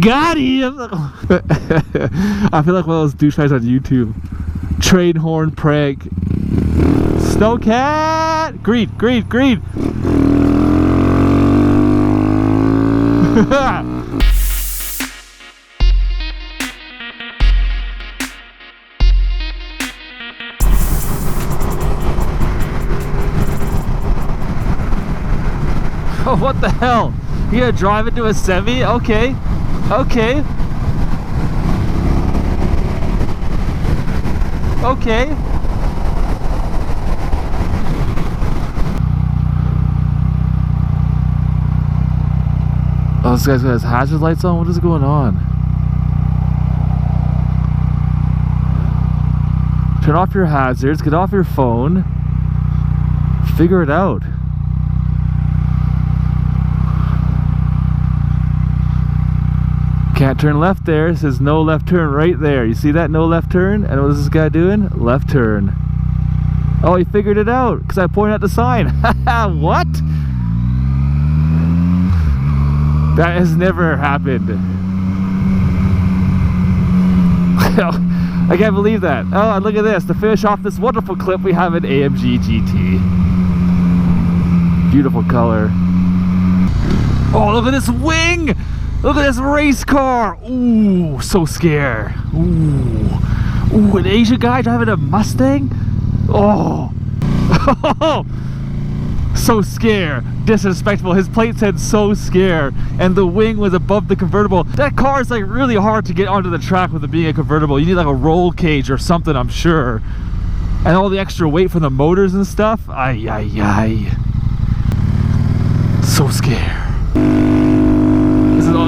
Got him! I feel like one of those douchebags on YouTube. Train horn prank. Snowcat! Green, green, green! Oh, what the hell? You gonna drive into a semi? Okay. Okay. Okay. Oh, this guy's got his hazard lights on? What is going on? Turn off your hazards, get off your phone. Figure it out. Can't turn left there. It says no left turn right there. You see that? No left turn? And what is this guy doing? Left turn. Oh, he figured it out because I pointed out the sign. What? That has never happened. I can't believe that. Oh, and look at this. To finish off this wonderful clip, we have an AMG GT. Beautiful color. Oh, look at this wing! Look at this race car! Ooh, so scared. Ooh. Ooh, an Asian guy driving a Mustang? Oh. So scared. Disrespectful. His plate said so scared. And the wing was above the convertible. That car is like really hard to get onto the track with it being a convertible. You need like a roll cage or something, I'm sure. And all the extra weight from the motors and stuff. Ay, ay, ay. So scared.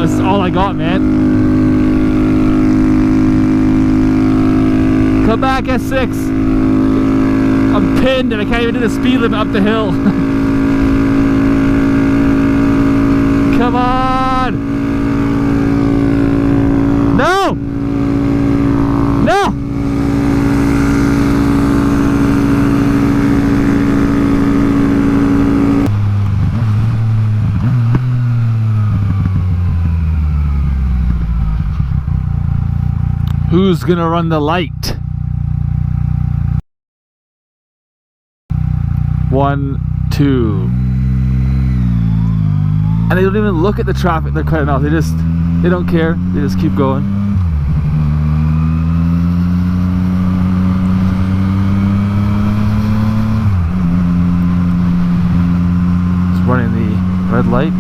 This is all I got, man. Come back at 6. I'm pinned and I can't even do the speed limit up the hill. Come on! No! No! Who's gonna run the light? 1, 2. And they don't even look at the traffic they're cutting off. They don't care. They just keep going. It's running the red light.